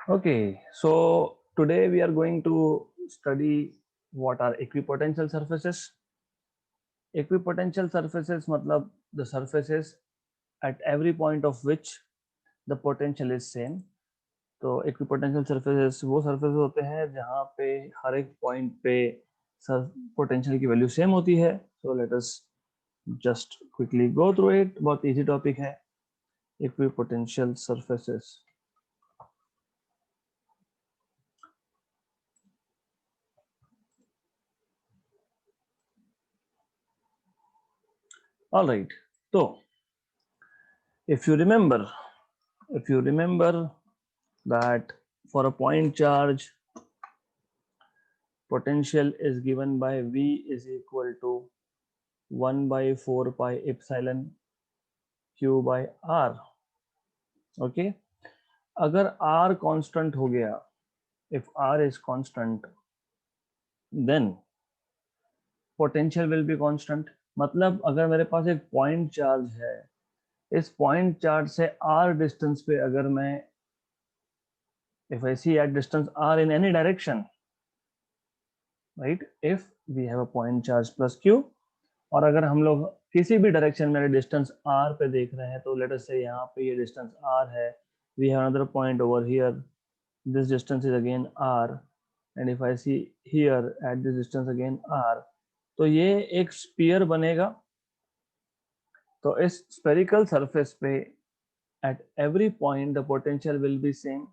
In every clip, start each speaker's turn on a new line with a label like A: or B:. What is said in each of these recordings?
A: Okay, so today we are going to study what are equipotential surfaces. Equipotential surfaces matlab the surfaces at every point of which the potential is same. तो equipotential surfaces वो surfaces होते हैं जहाँ पे हर एक point पे potential की value same होती है. So let us just quickly go through it. बहुत easy topic है equipotential surfaces. All right. So if you remember that for a point charge, potential is given by V is equal to 1 by 4 pi epsilon Q by R. Okay. अगर R constant हो गया, if R is constant, then potential will be constant. मतलब अगर मेरे पास एक point charge है, इस point charge से R distance पे अगर मैं if I see at distance R in any direction, right, if we have a point charge plus Q, और अगर हम लोग किसी भी डायरेक्शन में डिस्टेंस r पे देख रहे हैं तो लेट अस से यहाँ पे ये डिस्टेंस r है, we have another point over here, this distance is again r, and if I see here at this distance again r, तो ये एक स्फीयर बनेगा. तो इस स्फेरिकल सरफेस पे at every point the potential will be same,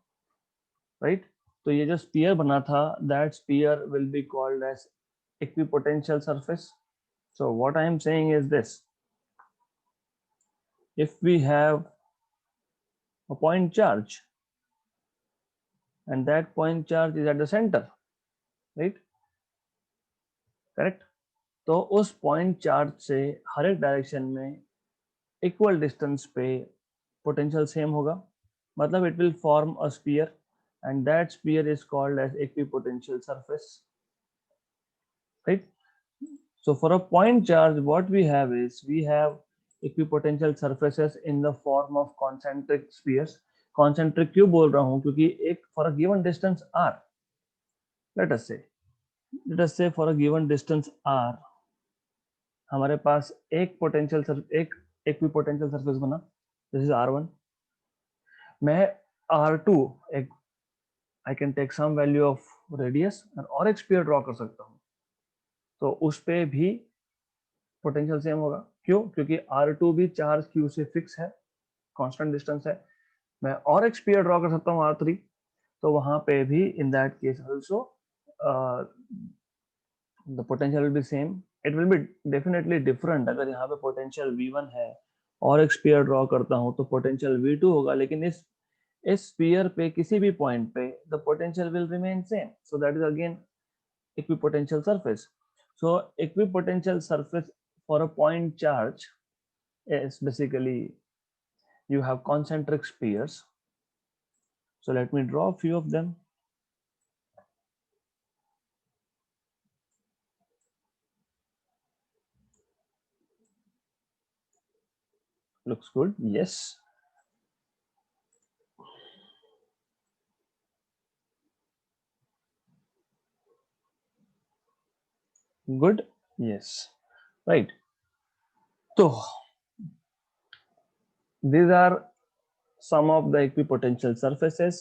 A: right. तो ये जो स्फीयर बना था, that sphere will be called as equipotential surface. So what I am saying is this: if we have a point charge and that point charge is at the center, right? Correct. तो उस point charge से हर एक direction में equal distance पे potential same होगा. मतलब it will form a sphere and that sphere is called as equipotential surface, right? So for a point charge, what we have is we have equipotential surfaces in the form of concentric spheres. Concentric क्यों बोल रहा हूँ? क्योंकि एक for a given distance r, let us say for a given distance r, हमारे पास एक एक equipotential surface बना, this is r1. मैं r2 एक I can take some value of radius और एक sphere draw कर सकता हूँ. तो उस पे भी पोटेंशियल सेम होगा. क्यों? क्योंकि R2 भी चार्ज Q से फिक्स है, कांस्टेंट डिस्टेंस है. मैं और एक स्फीयर ड्रॉ कर सकता हूँ R3, तो वहां पे भी in that case also the potential will be same. It will be definitely different. अगर यहाँ पे पोटेंशियल V1 है और एक स्फीयर ड्रॉ करता हूँ तो पोटेंशियल V2 होगा, लेकिन इस स्फीयर पे किसी भी पॉइंट पे the potential will remain same. So that is again equipotential surface. So equipotential surface for a point charge is basically you have concentric spheres. So let me draw a few of them. Looks good. Yes. Good. Yes. Right. So these are some of the equipotential surfaces.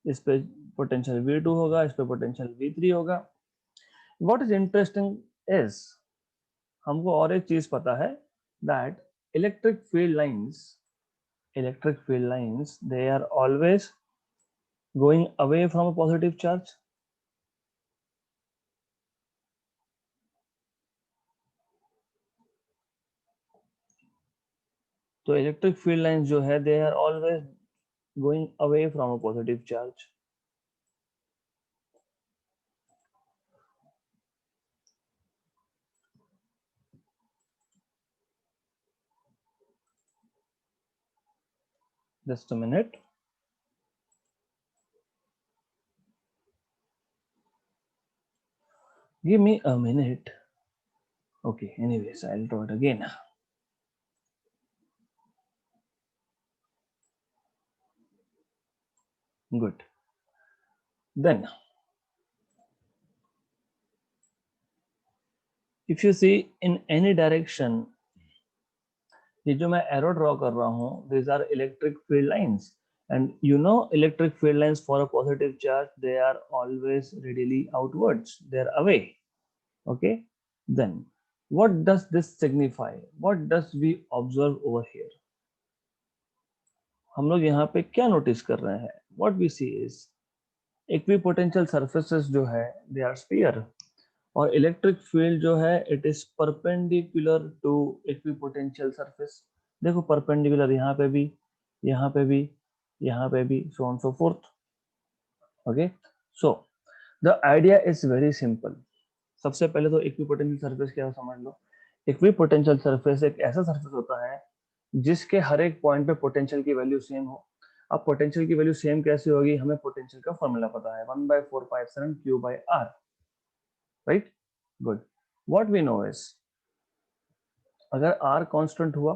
A: इस पे potential V2 होगा, इस पे potential V3 होगा. What is interesting is हमको और एक चीज पता है that electric field lines they are always going away from a positive charge. तो इलेक्ट्रिक फील्ड लाइंस जो है they are always going away from a positive charge. Just a minute. Give me a minute. Okay, anyways, I'll draw it again. Good. Then if you see in any direction, ये जो मैं arrow draw कर रहा हूँ, these are electric field lines, and you know electric field lines for a positive charge, they are always radially outwards, they are away. Okay, then what does this signify? What does we observe over here? हम लोग यहाँ पे क्या notice कर रहे हैं? What we see is equipotential surfaces जो है they are sphere, और इलेक्ट्रिक फील्ड जो है it is perpendicular to equipotential surface. देखो परपेंडिकुलर यहाँ पे भी, यहाँ पे भी, यहाँ पे भी, so on so forth. Okay, so the idea is very simple. सबसे पहले तो इक्विपोटेंशियल सरफेस क्या समझ लो. इक्विपोटेंशियल सरफेस एक ऐसा सरफेस होता है जिसके हर एक पॉइंट पे पोटेंशियल की वैल्यू सेम हो. अब पोटेंशियल की वैल्यू सेम कैसे होगी? हमें पोटेंशियल का फॉर्मूला पता है, 1/4πε Q by R, right. Good. What we know is अगर R कांस्टेंट हुआ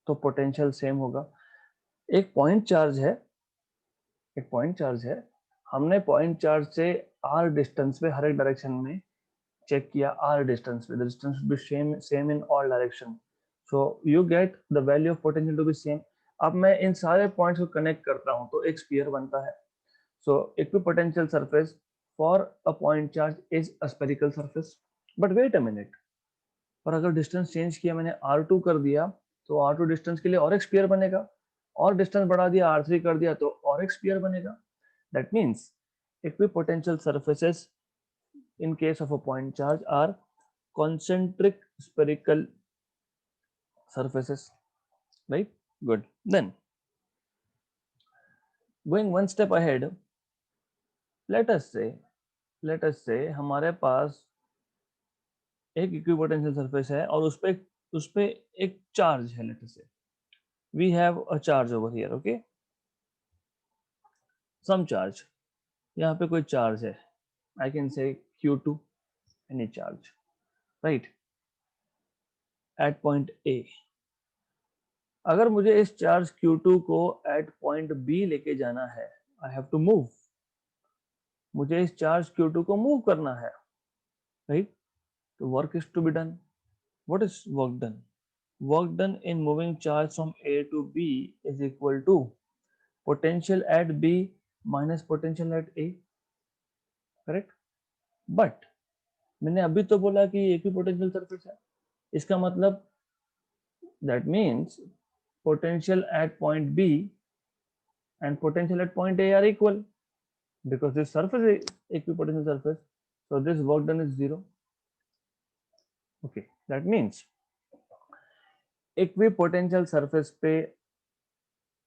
A: तो पोटेंशियल सेम होगा. एक पॉइंट चार्ज है, एक पॉइंट चार्ज है, हमने पॉइंट चार्ज से R डिस्टेंस पे हर एक डायरेक्शन में चेक किया. R डिस्टेंस पे the distance be same in all direction, so you get the value of potential to be same. अब मैं इन सारे पॉइंट्स को कनेक्ट करता हूं तो एक स्फीयर बनता है. So equipotential surface for a point charge is a spherical surface. But wait a minute, पर अगर डिस्टेंस चेंज किया मैंने, R2 कर दिया, तो R2 डिस्टेंस के लिए और एक स्फीयर बनेगा, और डिस्टेंस बढ़ा दिया, R3 कर दिया, तो और एक स्फीयर बनेगा. That means equipotential surfaces in case of a point charge are concentric spherical surfaces, right? Good. Then going one step ahead, let us say हमारे पास एक इक्विपोटेंशियल सरफेस है और उस पे एक चार्ज है. लेट अस से we have a charge over here, okay, some charge. यहाँ पे कोई चार्ज है, I can say Q2, any charge, right, at point A. अगर मुझे इस चार्ज Q2 को at point B लेके जाना है, I have to move. मुझे इस चार्ज Q2 को मूव करना है, right? तो work is to be done. What is work done? Work done in moving charge from A to B is equal to potential at B minus potential at A, correct? But मैंने अभी तो बोला कि एक ही potential surface है, इसका मतलब that means potential at point B and potential at point A are equal because this surface is equipotential surface, so this work done is 0. Okay, that means equipotential surface पे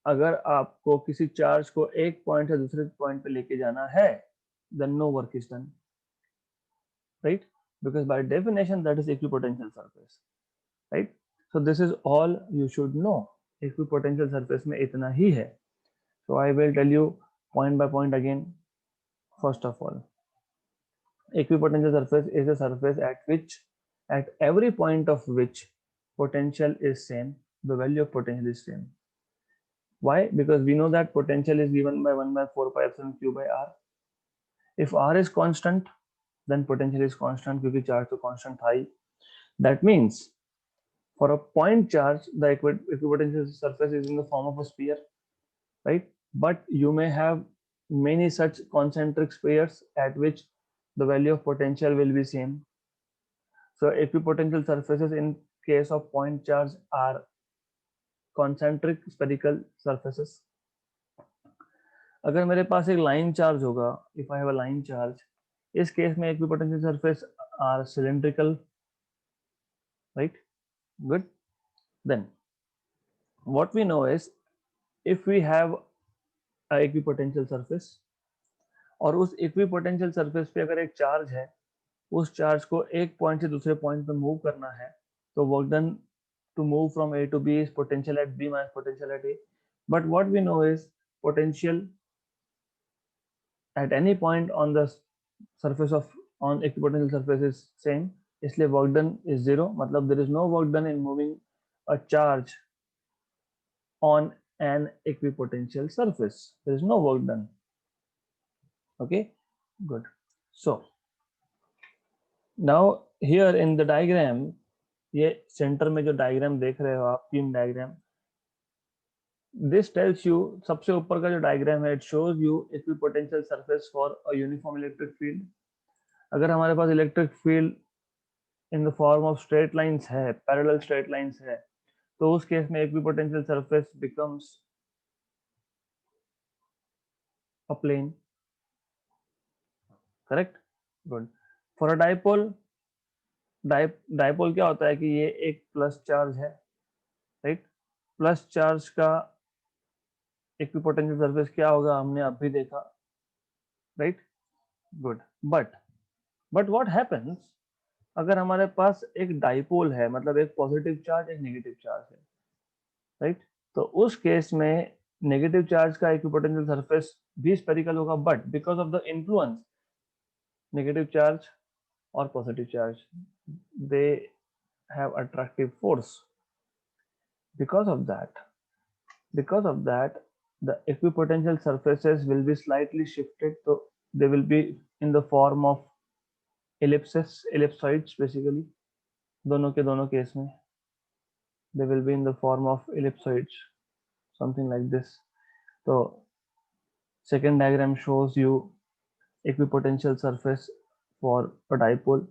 A: अगर आपको किसी charge को एक point से दूसरे point पे लेके जाना है, then no work is done, right? Because by definition that is equipotential surface, right? So this is all you should know. Equipotential surface में इतना ही है. So I will tell you point by point again. First of all, equipotential surface is a surface at every point of which potential is same, the value of potential is same. Why? Because we know that potential is given by 1/4πε Q by R. If R is constant, then potential is constant because charge to constant high. That means for a point charge, the equipotential surface is in the form of a sphere, right? But you may have many such concentric spheres at which the value of potential will be same. So equipotential surfaces in case of point charge are concentric spherical surfaces. अगर मेरे पास एक line charge होगा, if I have a line charge, इस case में equipotential surface are cylindrical, right. Good. Then what we know is if we have a equipotential surface और उस equipotential surface पे अगर एक चार्ज है, उस चार्ज को एक पॉइंट से दूसरे पॉइंट पे मूव करना है, तो work done to move from A to B is potential at B minus potential at A. But what we know is potential at any point on the surface of on equipotential surface is same, इसलिए work done is 0. मतलब there is no work done in moving a charge on an equipotential surface. There is no work done. Okay, good. So now here in the diagram, ये centre में जो diagram देख रहे हो आप, pin diagram, this tells you, सबसे ऊपर का जो डायग्राम है, it shows you equipotential surface for a uniform electric field. अगर हमारे पास electric field in the form of straight lines है, पैरेलल स्ट्रेट लाइंस है, तो उस केस में equipotential surface becomes a plane. Correct, good. For a dipole, dipole क्या होता है कि ये एक प्लस चार्ज है, राइट. प्लस चार्ज का इक्विपोटेंशियल सरफेस क्या होगा हमने अभी देखा, right. Good. But what happens अगर हमारे पास एक डाइपोल है, मतलब एक पॉजिटिव चार्ज एक नेगेटिव चार्ज है, राइट. तो उस केस में नेगेटिव चार्ज का इक्विपोटेंशियल सरफेस भी स्फेरिकल होगा, but because of the influence negative charge और positive charge, they have attractive force. Because of that, because of that, the equipotential surfaces will be slightly shifted, so they will be in the form of ellipses, ellipsoids basically. दोनों के दोनों case में they will be in the form of ellipsoids, something like this. So second diagram shows you equipotential surface for a dipole,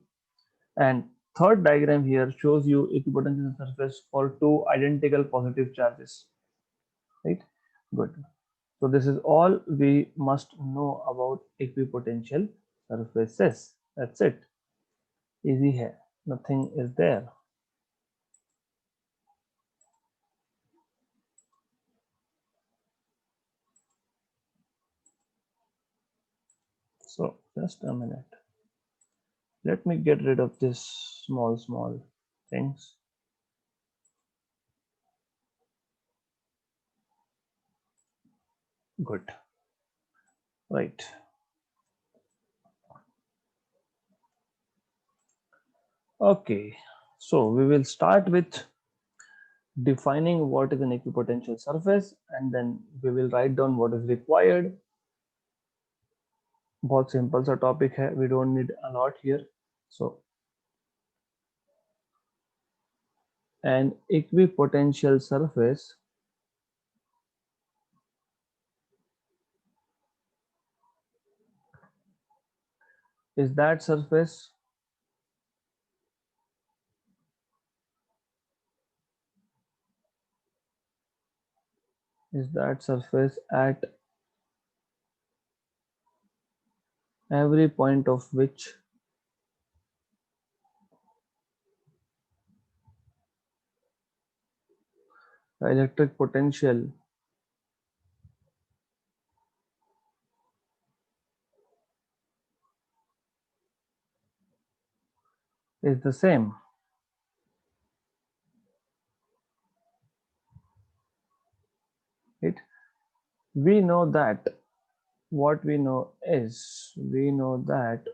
A: and third diagram here shows you equipotential surface for two identical positive charges, right. Good. So this is all we must know about equipotential surfaces. That's it. Easy है, nothing is there. So just a minute. Let me get rid of this small things. Good. Right. Okay. So we will start with defining what is an equipotential surface, and then we will write down what is required. बहुत simple सा topic है, we don't need a lot here. So an equipotential surface is that surface at every point of which the electric potential is the same. Right? We know that what we know that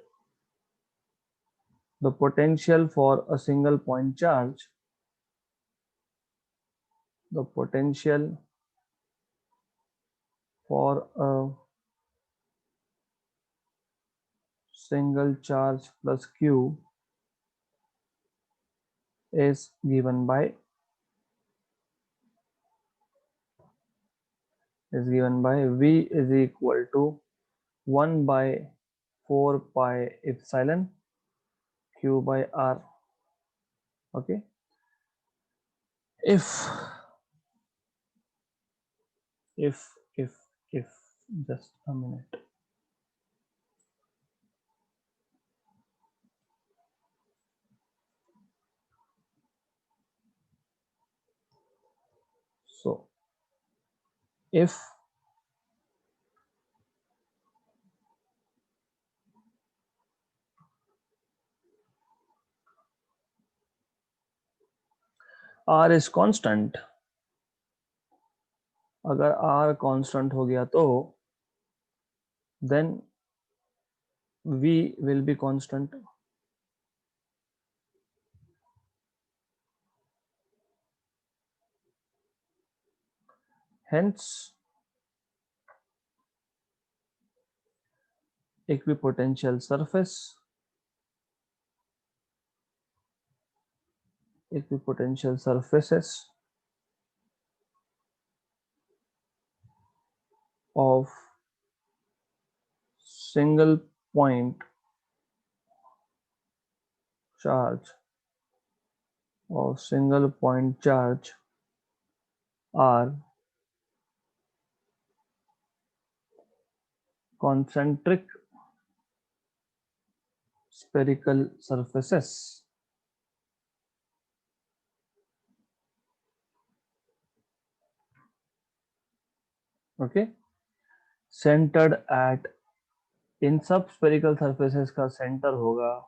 A: the potential for a single point charge, the potential for a single charge plus q is given by V is equal to 1 by 4 pi epsilon q by r. Okay. If if if if just a minute. So if r is constant, अगर r constant हो गया तो then v will be constant. Hence equipotential surface, equipotential surfaces of single point charge, of single point charge are concentric spherical surfaces. Okay, centered at, इन सब spherical surfaces का center होगा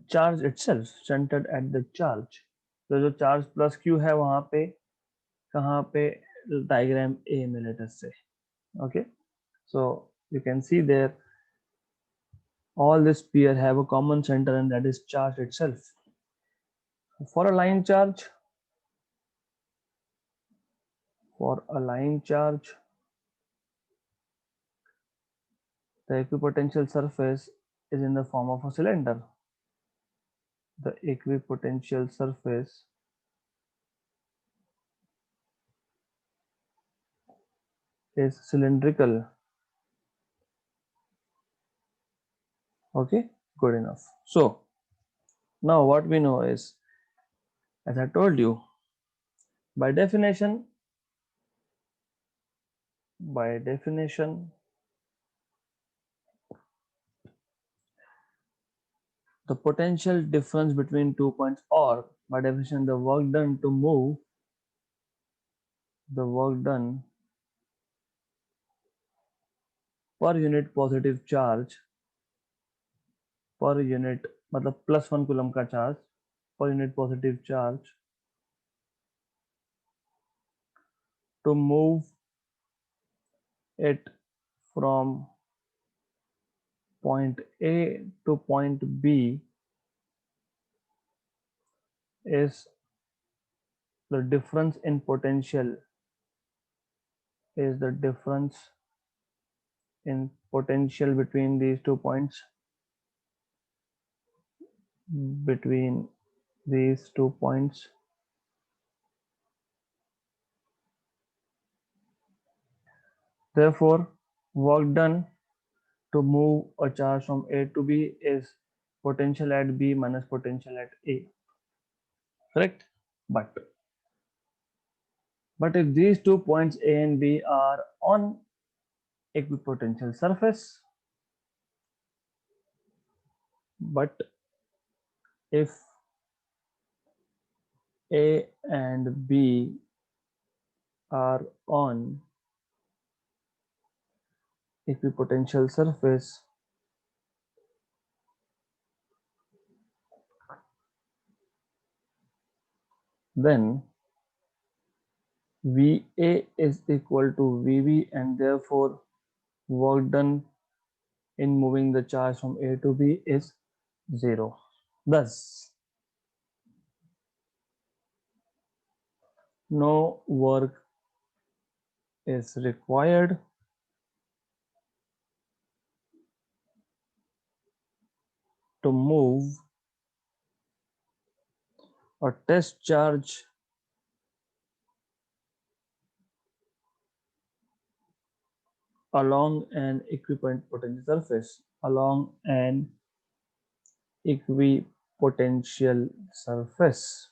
A: charge itself, centered at the charge. तो जो charge plus q है वहां पे, कहाँ पे, diagram A में let us say. Okay, so you can see there all this pair have a common center and that is charge itself. For a line charge, the equipotential surface is in the form of a cylinder. The equipotential surface is cylindrical. Okay, good enough. So now what we know is, as I told you, by definition, the potential difference between 2 points, or by definition the work done to move, the work done per unit positive charge, per unit मतलब +1 coulomb का charge per unit positive charge to move it from point A to point B is the difference in potential, is the difference in potential between these 2 points, between these 2 points. Therefore, work done to move a charge from A to B is potential at B minus potential at A. Correct? But if these 2 points A and B are on equipotential surface, but if A and B are on equipotential surface, then VA is equal to VB, and therefore work done in moving the charge from A to B is 0. Thus, no work is required to move a test charge along an equipotential surface, along an equipotential surface.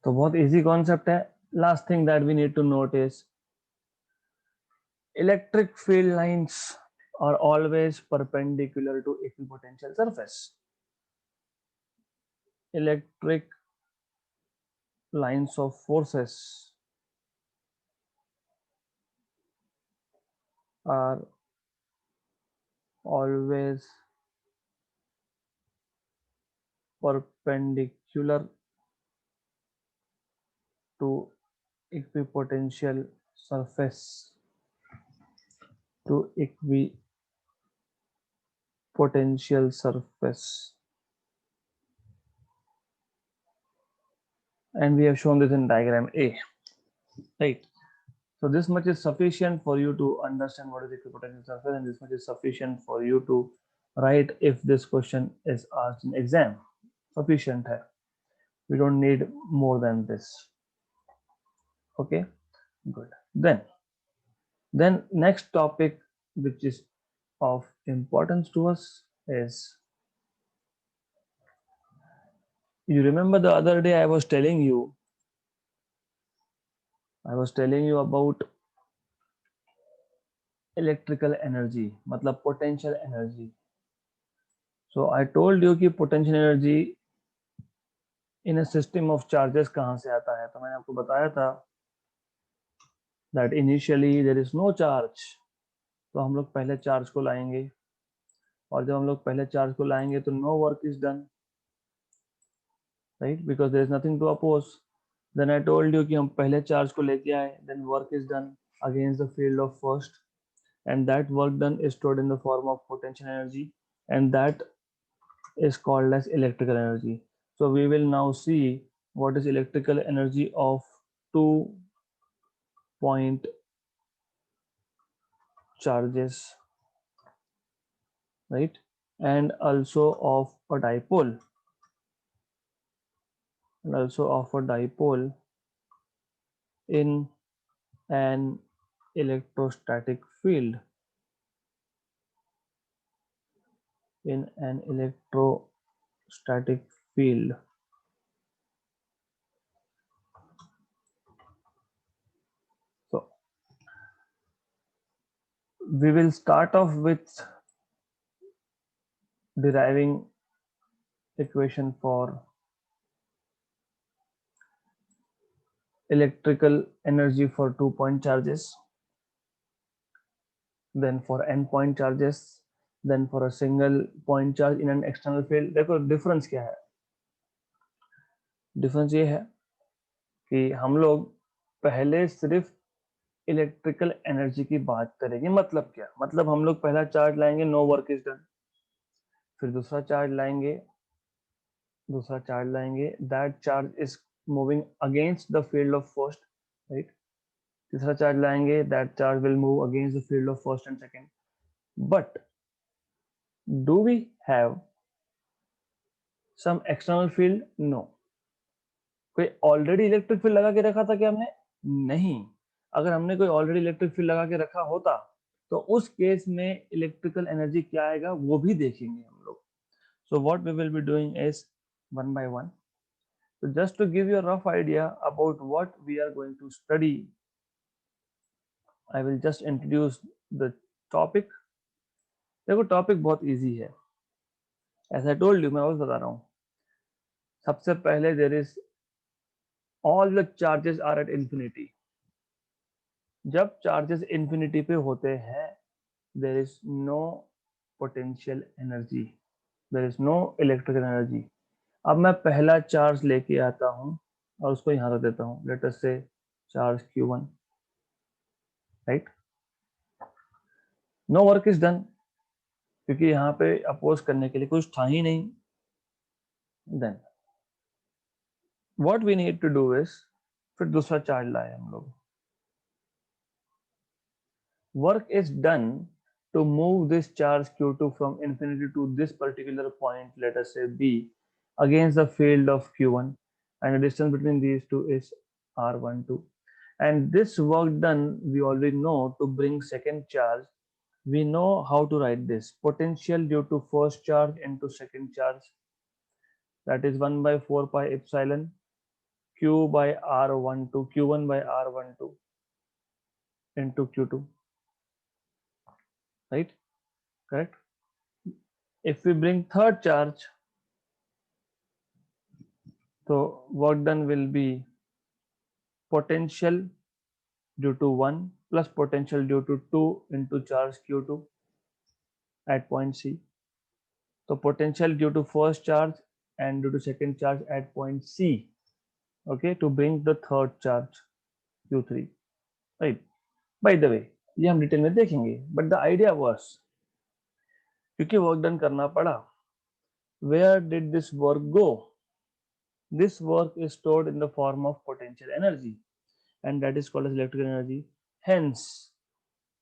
A: तो बहुत easy concept है. Last thing that we need to note is electric field lines are always perpendicular to equipotential surface. Electric lines of forces are always perpendicular to equipotential surface, to equipotential surface, and we have shown this in diagram A, right? So this much is sufficient for you to understand what is equipotential surface, and this much is sufficient for you to write if this question is asked in exam. Sufficient hai. We don't need more than this. Okay, good. Then next topic which is of importance to us is, you remember the other day I was telling you about electrical energy, मतलब potential energy. So I told you कि potential energy in a system of charges कहाँ से आता है. तो मैंने आपको बताया था that initially there is no charge. तो हम लोग पहले चार्ज को लाएंगे, और जब हम लोग पहले चार्ज को लाएंगे तो no work is done, right? Because there is nothing to oppose. Then I told you कि हम पहले चार्ज को लेके आए, then work is done against the field of first, and that work done is stored in the form of potential energy, and that is called as electrical energy. So we will now see what is electrical energy of 2-point charges, right? And also of a dipole, in an electrostatic field. So we will start off with deriving equation for electrical energy for 2-point charges, then for n-point charges, then for a single point charge in an external field. देखो difference क्या है? Difference ये है कि हम लोग पहले सिर्फ इलेक्ट्रिकल एनर्जी की बात करेंगे. मतलब क्या? मतलब हम लोग पहला चार्ज लाएंगे, नो वर्क इज डन. फिर दूसरा चार्ज लाएंगे, that charge is moving against the field of first, right? तीसरा चार्ज लाएंगे, that charge will move against the field of first and second. But do we have some external field? No. कोई already electric field लगा के रखा था क्या हमने? नहीं. अगर हमने कोई ऑलरेडी इलेक्ट्रिक फील्ड लगा के रखा होता तो उस केस में इलेक्ट्रिकल एनर्जी क्या आएगा वो भी देखेंगे हम लोग. So what we will be doing is one by one. So just to give you a rough idea about what we are going to study, I will just introduce the topic. देखो topic बहुत easy है, as I told you, मैं बस बता रहा हूँ. सबसे पहले there is all the charges are at infinity. जब चार्जेस इंफिनिटी पे होते हैं there is no potential energy, there is no electrical energy. अब मैं पहला चार्ज लेके आता हूँ और उसको यहाँ रख देता हूँ. Let us say charge Q1, राइट? नो वर्क इज डन, क्योंकि यहाँ पे अपोज करने के लिए कुछ था ही नहीं. Then what we need to do is, फिर दूसरा चार्ज लाए हम लोग. Work is done to move this charge Q2 from infinity to this particular point, let us say B, against the field of Q1, and the distance between these two is R12. And this work done, we already know to bring second charge. We know how to write this: potential due to first charge into second charge, that is 1 by 4 pi epsilon Q by R12, Q1 by R12 into Q2, right? Correct. If we bring third charge, so work done will be potential due to 1 plus potential due to 2 into charge Q2 at point C. So potential due to first charge and due to second charge at point C, okay, to bring the third charge Q3, right? By the way, ये हम detail में देखेंगे, but the idea was, क्योंकि work done करना पड़ा, where did this work go? This work is stored in the form of potential energy, and that is called as electrical energy. Hence,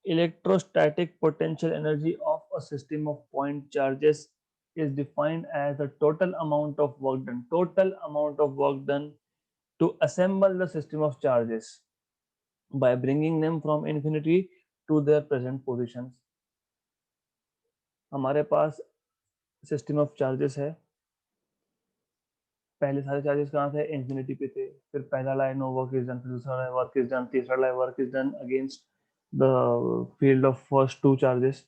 A: electrostatic potential energy of a system of point charges is defined as the total amount of work done. Total amount of work done to assemble the system of charges by bringing them from infinity to their present positions. हमारे पास system of charges है, पहले सारे charges कहाँ थे, infinity पे थे, फिर पहला लाए नो वर्क इज डन, फिर दूसरा लाए वर्क इज डन, तीसरा लाए work is done against the field of first two charges,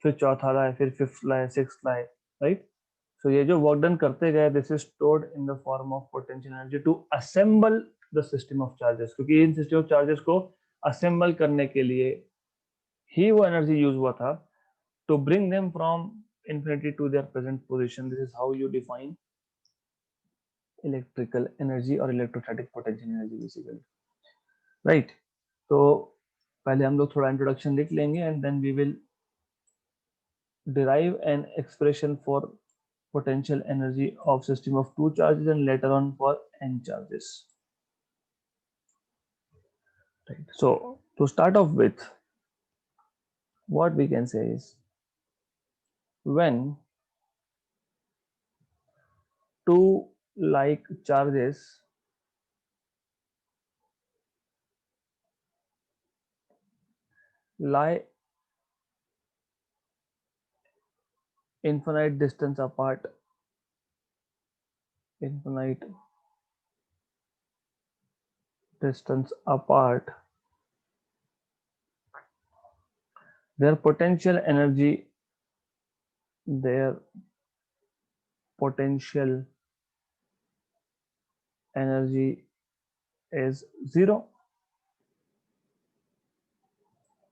A: फिर चौथा लाए, फिर फिफ्थ लाए, सिक्स लाए, राइट. सो ये जो वर्क डन करते गए, this is stored in the form of potential energy to assemble the system of charges, क्योंकि इन सिस्टम ऑफ चार्जेस को असेंबल करने के लिए ही वो एनर्जी यूज हुआ था to bring them from infinity to their present position. This is how you define electrical energy or electrostatic potential energy basically, right? तो पहले हम लोग थोड़ा इंट्रोडक्शन लिख लेंगे and then we will derive an expression for potential energy of system of two charges and later on for n charges, right? So to start off with, what we can say is when two like charges lie infinite distance apart, infinite distance apart, their potential energy, their potential energy is zero,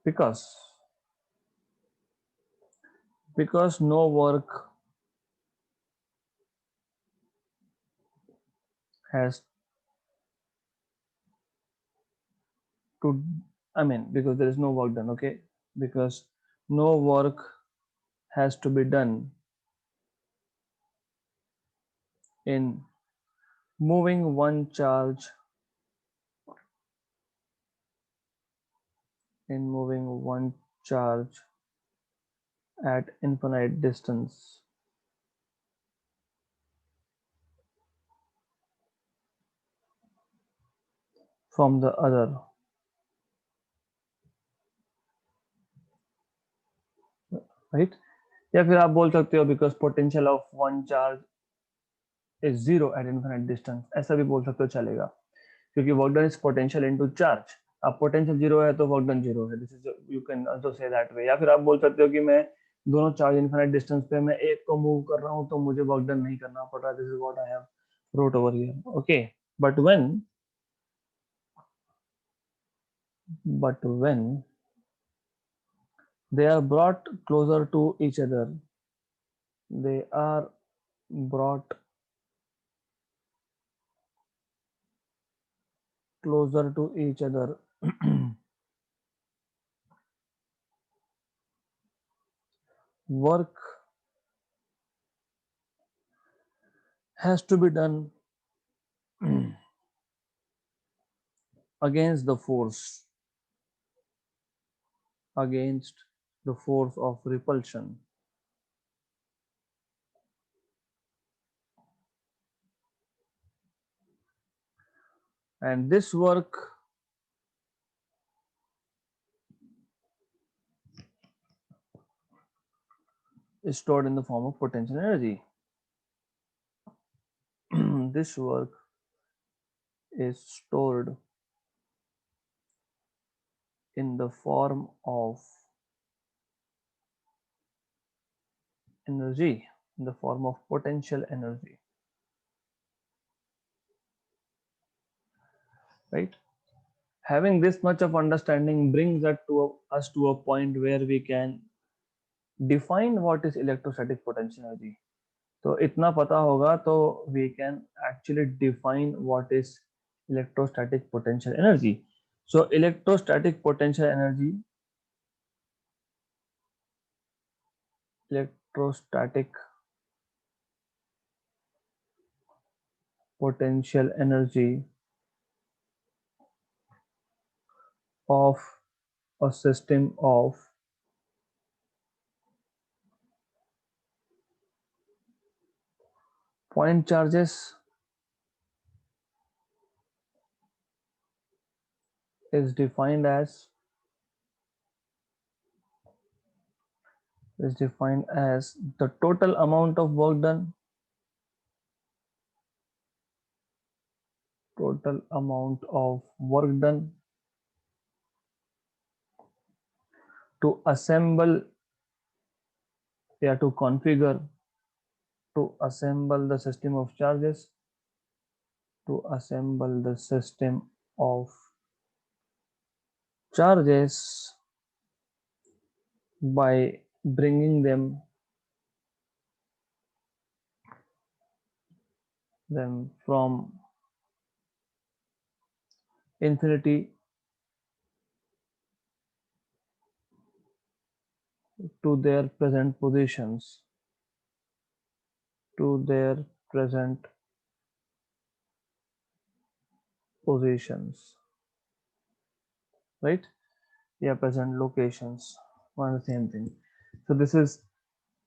A: because no work has to, I mean, because there is no work done, okay, because no work has to be done in moving one charge, in moving one charge at infinite distance from the other, right? या फिर आप बोल सकते हो because potential of one charge is zero at infinite distance, ऐसा भी बोल सकते हो, चलेगा, क्योंकि work done is potential into charge. अब पोटेंशियल जीरो है तो वर्क डन जीरो है. This is, you can also say that way. या फिर आप बोल सकते हो कि मैं दोनों चार्ज इनफिनिट डिस्टेंस पे मैं एक को मूव कर रहा हूं तो मुझे वर्क डन नहीं करना पड़ रहा. This is what I have wrote over here, okay. but when but when they are brought closer to each other, they are brought closer to each other, work has to be done against the force, against the force of repulsion, and this work is stored in the form of potential energy. This work is stored in the form of energy, in the form of potential energy, right? Having this much of understanding brings us to a point where we can define what is electrostatic potential energy. तो इतना पता होगा तो we can actually define what is electrostatic potential energy. So electrostatic potential energy, electrostatic potential energy of a system of point charges is defined as the total amount of work done, total amount of work done to assemble, yeah, to configure, to assemble the system of charges, to assemble the system of charges by bringing them from infinity to their present positions, to their present positions, right? Yeah, present locations, one and the same thing. So this is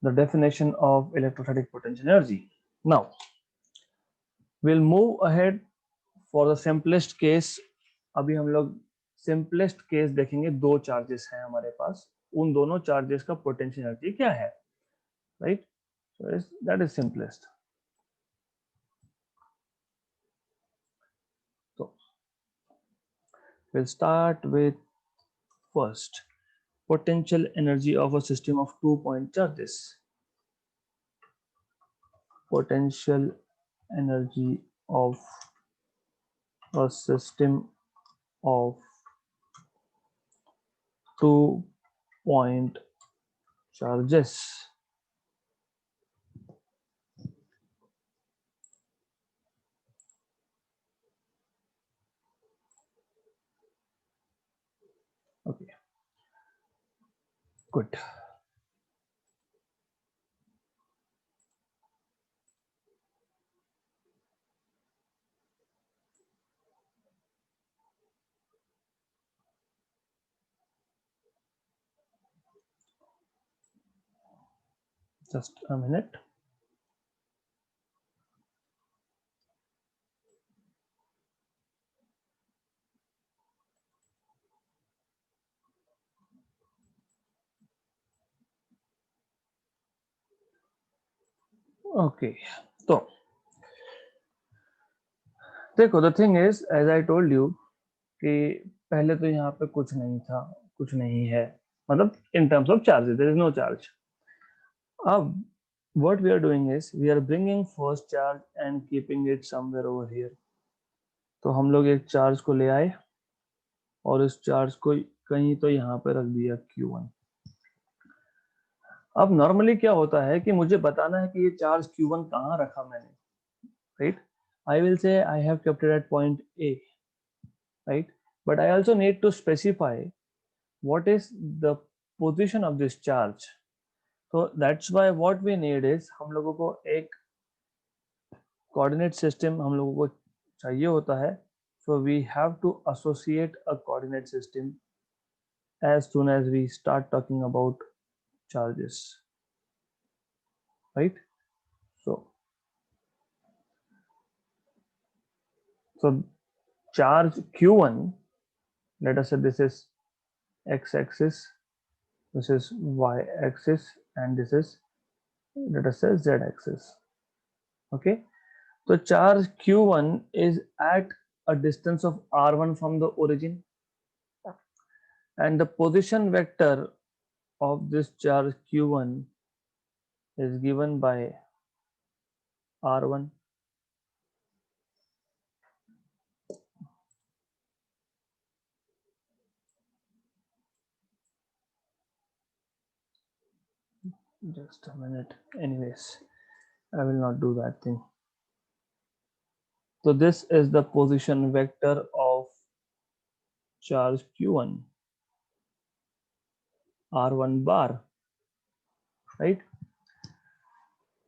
A: the definition of electrostatic potential energy. Now we'll move ahead for the simplest case. अभी हम लोग simplest case देखेंगे, दो charges हैं हमारे पास, उन दोनों charges का पोटेंशियल एनर्जी क्या है, right? So that is simplest. So we'll start with first potential energy of a system of 2-point charges. Potential energy of a system of 2-point charges. Okay, good. Just a minute. Okay, तो देखो, the thing is, as I told you कि पहले तो यहाँ पे कुछ नहीं था, कुछ नहीं है, मतलब in terms of charges there is no charge. अब what we are doing is we are bringing first charge and keeping it somewhere over here. तो हम लोग एक चार्ज को ले आए और इस चार्ज को कहीं तो यहाँ पे रख दिया Q1. अब नॉर्मली क्या होता है कि मुझे बताना है कि ये चार्ज Q1 कहाँ रखा मैंने, right? I will say I have kept it at point A, right? But I also need to specify what is the position of this charge. So that's why what we need is हम लोगों को एक coordinate system हम लोगों को चाहिए होता है. So we have to associate a coordinate system as soon as we start talking about charges, right? So charge Q1, let us say this is x-axis, this is y-axis, and this is, let us say, z-axis. Okay, so charge Q1 is at a distance of r1 from the origin, and the position vector of this charge Q1 is given by r1. Just a minute. Anyways, I will not do that thing. So this is the position vector of charge Q1, R1 bar, right?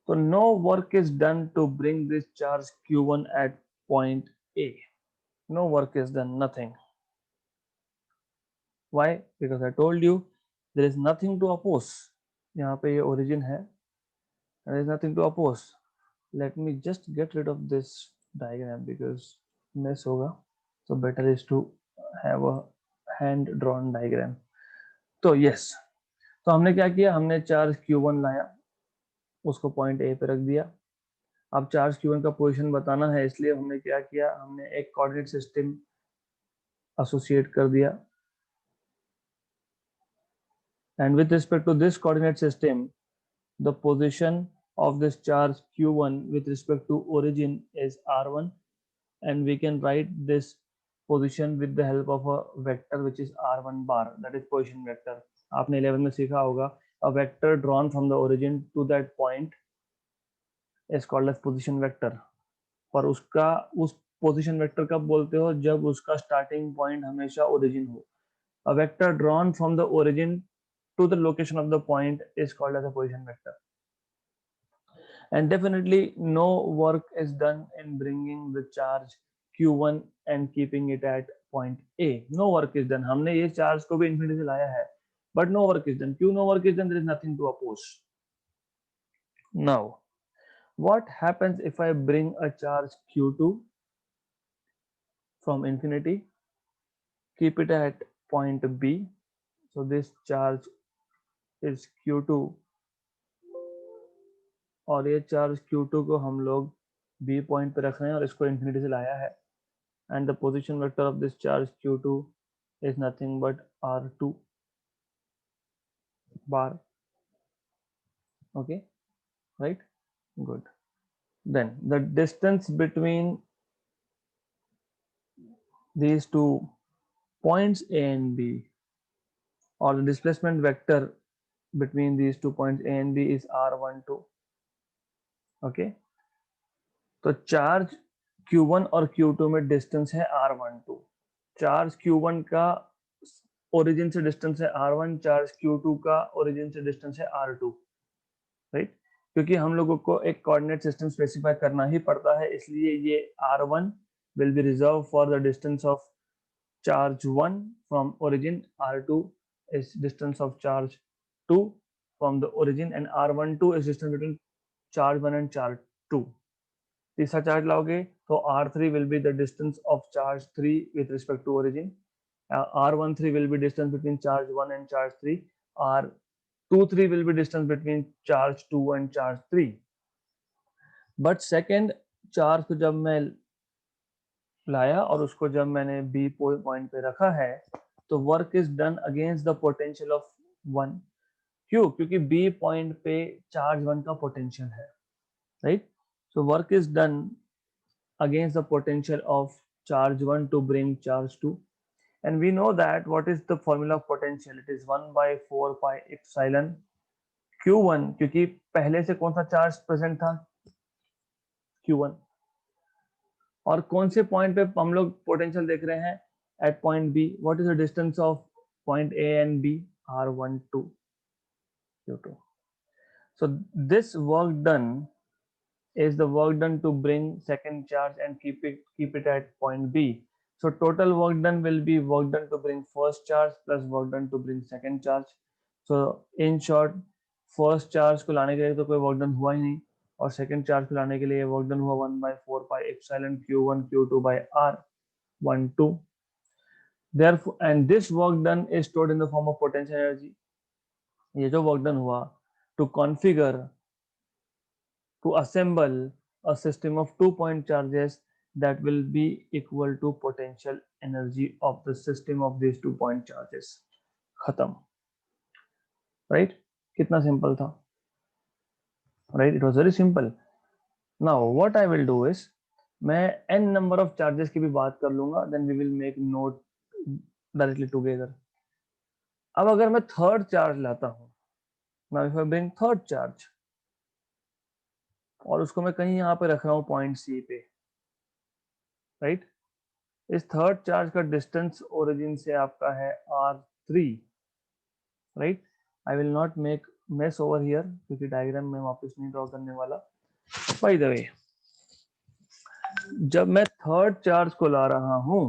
A: So no work is done to bring this charge Q1 at point A. No work is done, nothing. Why? Because I told you there is nothing to oppose. यहाँ पे ये origin है, there is nothing to oppose. Let me just get rid of this diagram because mess होगा. So better is to have a hand drawn diagram. तो yes, तो हमने क्या किया, हमने चार्ज Q1 लाया, उसको पॉइंट ए पे रख दिया. अब चार्ज Q1 का पोजीशन बताना है, इसलिए हमने क्या किया, हमने एक कोऑर्डिनेट सिस्टम एसोसिएट कर दिया. And with respect to this coordinate system, the position of this charge Q1 with respect to origin is R1, and we can write this position with the help of a vector which is R1 bar, that is position vector. आपने 11 में सीखा होगा, a vector drawn from the origin to that point is called as position vector. पर उसका उस position vector कब बोलते हो, जब उसका starting point हमेशा origin हो. A vector drawn from the origin to the location of the point is called as a position vector. And definitely no work is done in bringing the charge Q1 and keeping it at point A. No work is done. हमने ये charge को भी infinity से लाया है, but no work is done. क्यों no work is done? There is nothing to oppose. Now, what happens if I bring a charge Q2 from infinity, keep it at point B? So this charge is Q2, और ये charge Q2 को हम लोग B point पे रख रहे हैं और इसको इंफिनिटी से लाया है. And the position vector of this charge Q2 is nothing but R2 bar. Okay, right? Good. Then the distance between these two points A and B, or the displacement vector between these 2 points A and B, is R12. Okay, तो charge Q1 और Q2 में distance है R12. Charge Q1 का origin से distance है R1, charge Q2 का origin से distance है R2, राइट? क्योंकि हम लोगों को एक कोऑर्डिनेट सिस्टम स्पेसिफाई करना ही पड़ता है, इसलिए ये R1 will be reserve for the distance of charge 1 from origin, R2 is distance of charge 2 from the origin, and R12 is distance between charge 1 and charge 2. तीसरा चार्ज लाओगे तो R3 will be the distance of charge 3 with respect to origin. R13 will be distance between charge 1 and charge 3. R23 will be distance between charge 2 and charge 3. But second charge को जब मैं लाया और उसको जब मैंने B पॉइंट पे रखा है, तो work is done against the potential of 1. क्यों? क्योंकि B पॉइंट पे चार्ज 1 का पोटेंशियल है, right? So work is done against the potential of charge 1 to bring charge 2, and we know that what is the formula of potential? It is 1 by 4 pi epsilon Q1, क्योंकि पहले से कौन सा charge present था? Q1. और कौन से point पे हम लोग पोटेंशियल देख रहे हैं? At point B. What is the distance of point A and B? R12 Q2. So this work done is the work done to bring second charge and keep it at point B. So total work done will be work done to bring first charge plus work done to bring second charge. So in short, first charge को लाने के लिए तो कोई work done हुआ ही नहीं, और second charge को लाने के लिए work done हुआ 1 by 4 pi epsilon Q1 Q2 by R12. Therefore, and this work done is stored in the form of potential energy. ये जो work done हुआ to configure, to assemble a system of 2-point charges that will be equal to potential energy of the system of these 2-point charges. खत्म, right? कितना simple था, right? It was very simple. Now what I will do is, मैं n number of charges की भी बात कर लूंगा, then we will make note directly together. अब अगर मैं थर्ड चार्ज लाता हूं, now if I bring third charge और उसको मैं कहीं यहाँ पे रख रहा हूँ पॉइंट सी पे, राइट? इस थर्ड चार्ज का डिस्टेंस ओरिजिन से आपका है R3, right? I will not make mess over here, क्योंकि डायग्राम में वापस नहीं ड्रॉ करने वाला. बाय द वे, जब मैं थर्ड चार्ज को ला रहा हूं,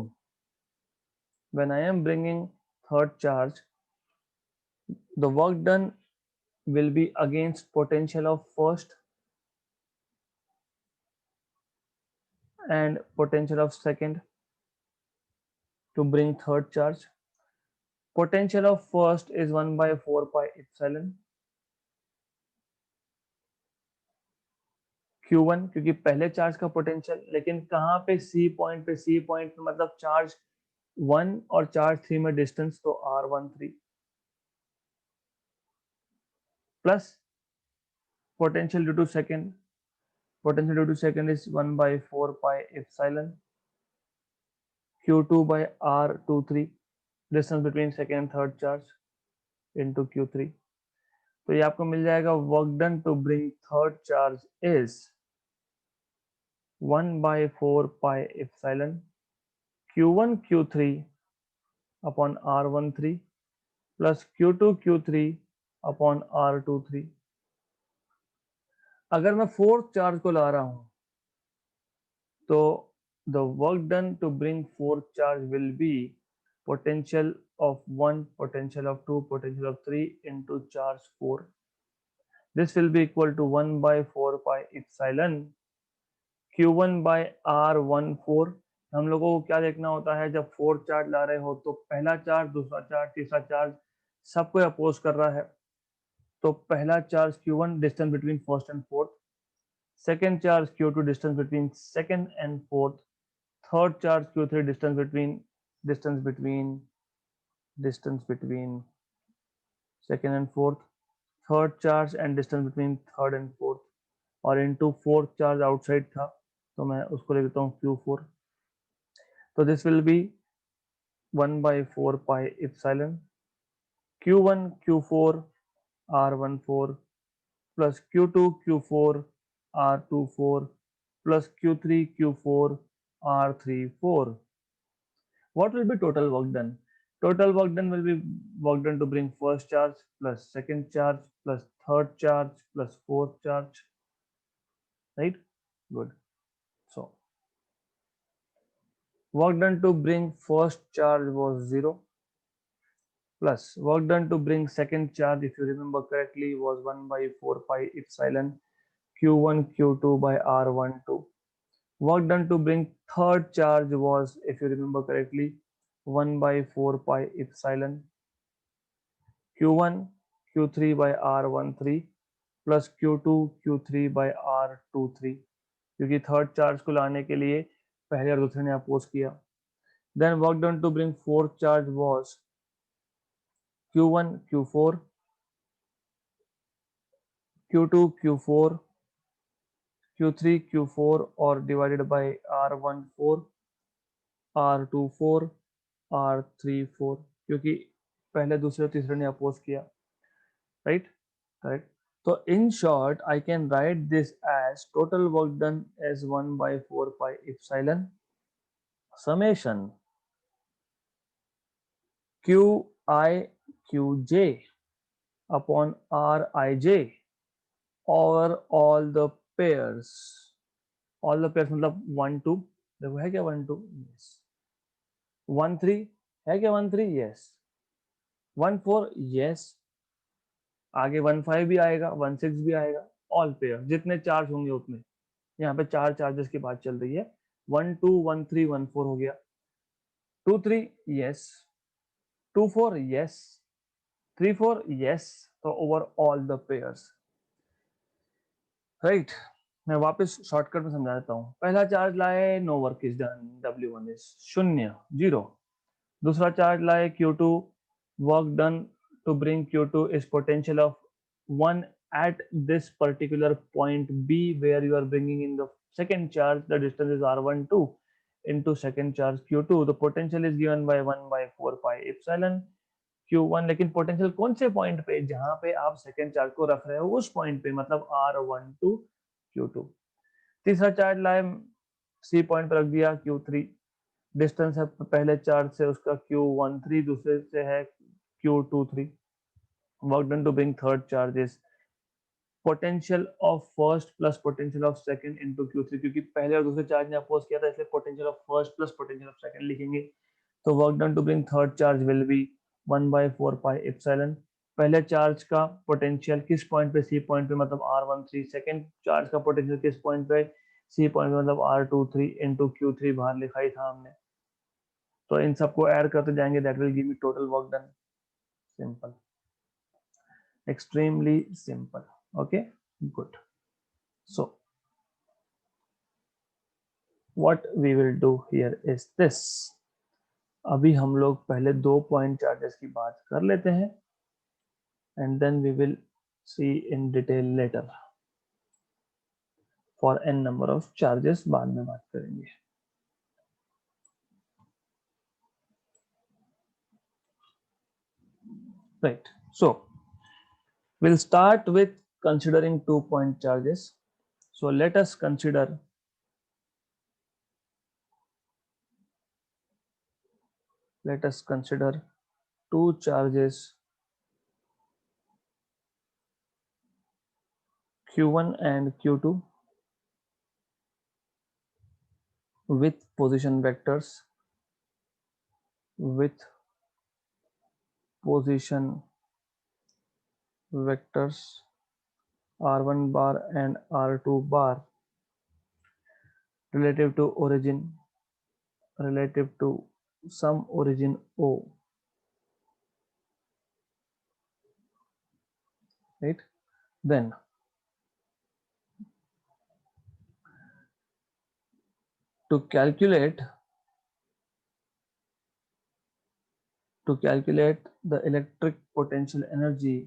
A: when I am bringing third charge, the work done will be against potential of first and potential of second to bring third charge. Potential of first is 1 by 4 pi epsilon Q1, क्योंकि पहले charge का potential, लेकिन कहाँ पे C point पे, C point पे मतलब charge 1 और चार्ज 3 में डिस्टेंस, तो R13 plus potential due to second, potential due to second is 1 by 4 pi epsilon Q2 by R23, distance between second and third charge into Q3. तो ये आपको मिल जाएगा work done to bring third charge is 1 by 4 pi epsilon Q1 Q3 upon R13 plus Q2 Q3 upon R23. अगर मैं fourth charge को ला रहा हूं तो the work done to bring fourth charge will be potential of 1, potential of 2, potential of 3 into charge 4. This will be equal to 1 by 4 pi epsilon Q1 by R14. हम लोगों को क्या देखना होता है, जब फोर्थ चार्ज ला रहे हो तो पहला चार्ज, दूसरा चार्ज, तीसरा चार्ज सबको अपोज कर रहा है। तो पहला charge Q1 distance between first and fourth, second charge Q2 distance between second and fourth, third charge Q3 distance between second and fourth, third charge and distance between third and fourth, और into fourth charge outside था तो मैं उसको ले लेता हूँ Q4. तो this will be 1 by 4 pi epsilon Q1 Q4 R14 plus Q2 Q4 R24 plus Q3 Q4 R34. What will be total work done? Total work done will be work done to bring first charge plus second charge plus third charge plus fourth charge. Right? Good. So work done to bring first charge was 0 plus work done to bring second charge, if you remember correctly, was 1 by 4 pi epsilon Q1 Q2 by R12. Work done to bring third charge was, if you remember correctly, 1 by 4 pi epsilon Q1 Q3 by R13 plus Q2 Q3 by R23, क्योंकि third charge को लाने के लिए पहले और दूसरे ने oppose किया. Then work done to bring fourth charge was Q1 Q4 Q2 Q4 Q3 Q4 और divided by R14 R24 R34, क्योंकि पहले दूसरे तीसरे ने अपोज किया. Right, correct. So in short, I can write this as total work done as 1 by 4 pi epsilon summation Qi Qj upon Rij over all the pairs. All the pairs मतलब 1 2, देखो है क्या 1 2, yes. 1 3 है क्या 1 3, yes. 1 4, yes. आगे 1 5 भी आएगा, 1 6 भी आएगा. ऑल पेयर जितने चार्ज होंगे उतने. यहाँ पे चार चार्जेस की बात चल रही है. 1 2 1 3 1 4 हो गया. 2 3 yes, 2 4 yes, 3 4 yes. तो over all the pairs. Right, मैं वापस शॉर्टकट में समझा देता हूँ. पहला चार्ज लाए, no work is done, W1 is 0 0. दूसरा चार्ज लाए Q2, work done to bring Q2 is potential of 1 at this particular point B where you are bringing in the second charge. The distance is R12 into second charge Q2. The potential is given by 1 by 4 pi epsilon Q1. लेकिन potential कौन से point पे, जहां पे आप second charge को रख रहे हो उस पॉइंट पे, मतलब R12 Q2. तीसरा चार्ज लाए, सी पॉइंट पर रख दिया Q3. डिस्टेंस है पहले चार्ज से उसका Q13, दूसरे से है Q23. Work done to bring third charge is potential of first plus potential of second into Q3, क्योंकि पहले और दूसरे चार्ज ने अपोज किया था, इसलिए potential of first plus potential of second लिखेंगे. तो work done to bring third charge will be 1/4 pi epsilon. पहले चार्ज का पोटेंशियल किस पॉइंट पे, सी पॉइंट पे, मतलब R13। सेकेंड चार्ज का पोटेंशियल किस पॉइंट पे, सी पॉइंट पे, मतलब R23 इंटू Q3 बाहर लिखा ही था हमने। तो इन सबको ऐड करते जाएंगे, that will give me total work done. Simple, extremely simple. Okay, good. So what we will do here is this. अभी हम लोग पहले 2 पॉइंट चार्जेस की बात कर लेते हैं and then we will see in detail later for n number of charges, बाद में बात करेंगे। Right, so we'll start with considering 2 point charges. So let us consider two charges Q1 and Q2 with position vectors r1 bar and r2 bar relative to some origin O, right? Then to calculate the electric potential energy,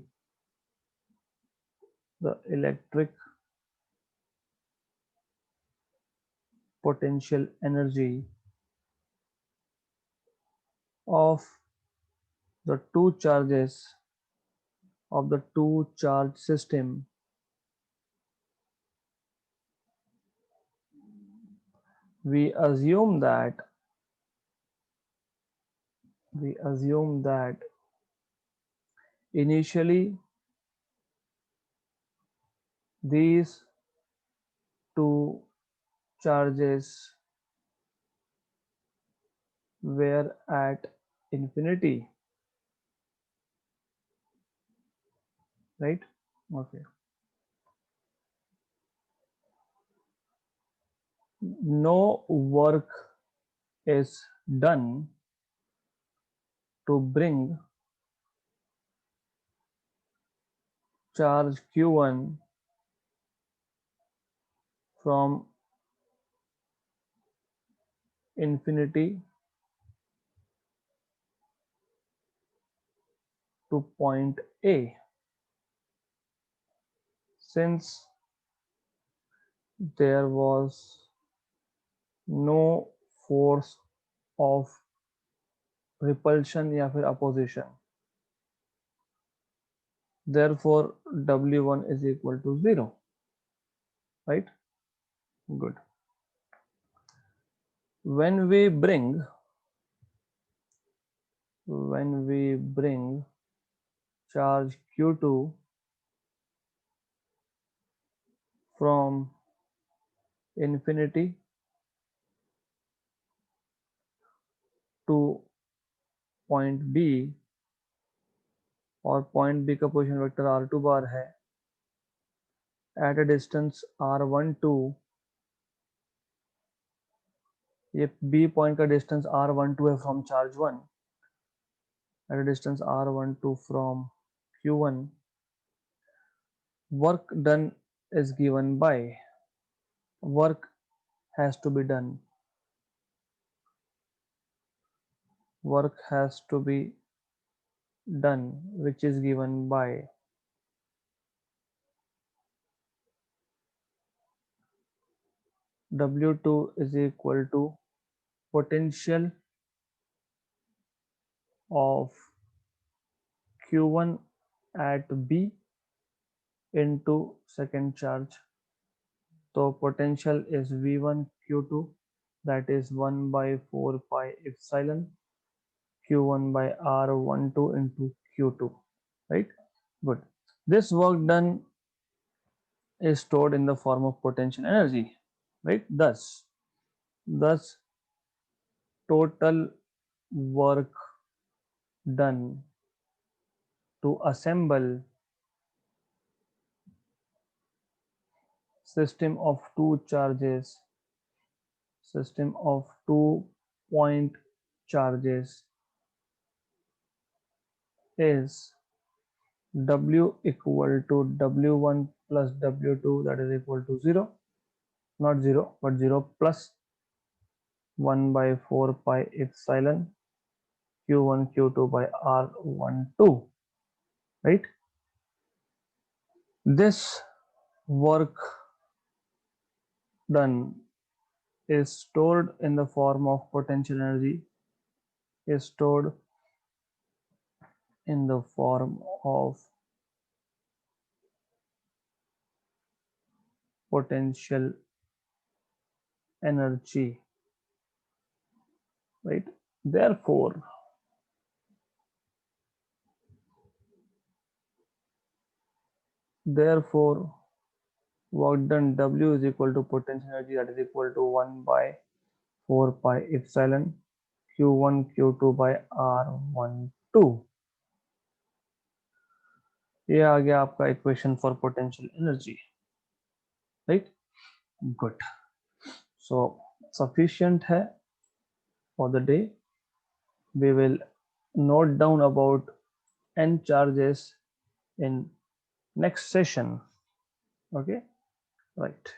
A: of the two charges of the two charge system, we assume that initially these two charges were at infinity, right? Okay. No work is done to bring charge Q1 from infinity to point A, since there was no force of repulsion या फिर opposition. Therefore, W1 is equal to 0, right? Good. When we bring charge Q2 from infinity to point B, और point B का position vector R2 बार है, at a distance R12, ये B point का distance R12 है from charge 1, at a distance R12 from Q1, work done is given by, work has to be done, which is given by W2 is equal to potential of Q1 at B into second charge. So potential is V1 Q2, that is 1/4 pi epsilon Q1 by R12 into Q2, right? Good. This work done is stored in the form of potential energy, right? Thus total work done to assemble system of two charges, system of 2 point charges is W equal to W1 plus W2, that is equal to 0, not 0 but 0 plus 1 by 4 pi epsilon Q1 Q2 by R12, right? This work done is stored in the form of potential energy, is stored in the form of potential energy, right? Therefore, work done W is equal to potential energy, that is equal to 1 by 4 pi epsilon Q1 Q2 by R12. ये आ गया आपका equation for potential energy, right? Good. So sufficient है for the day. We will note down about n charges in next session. Okay, right.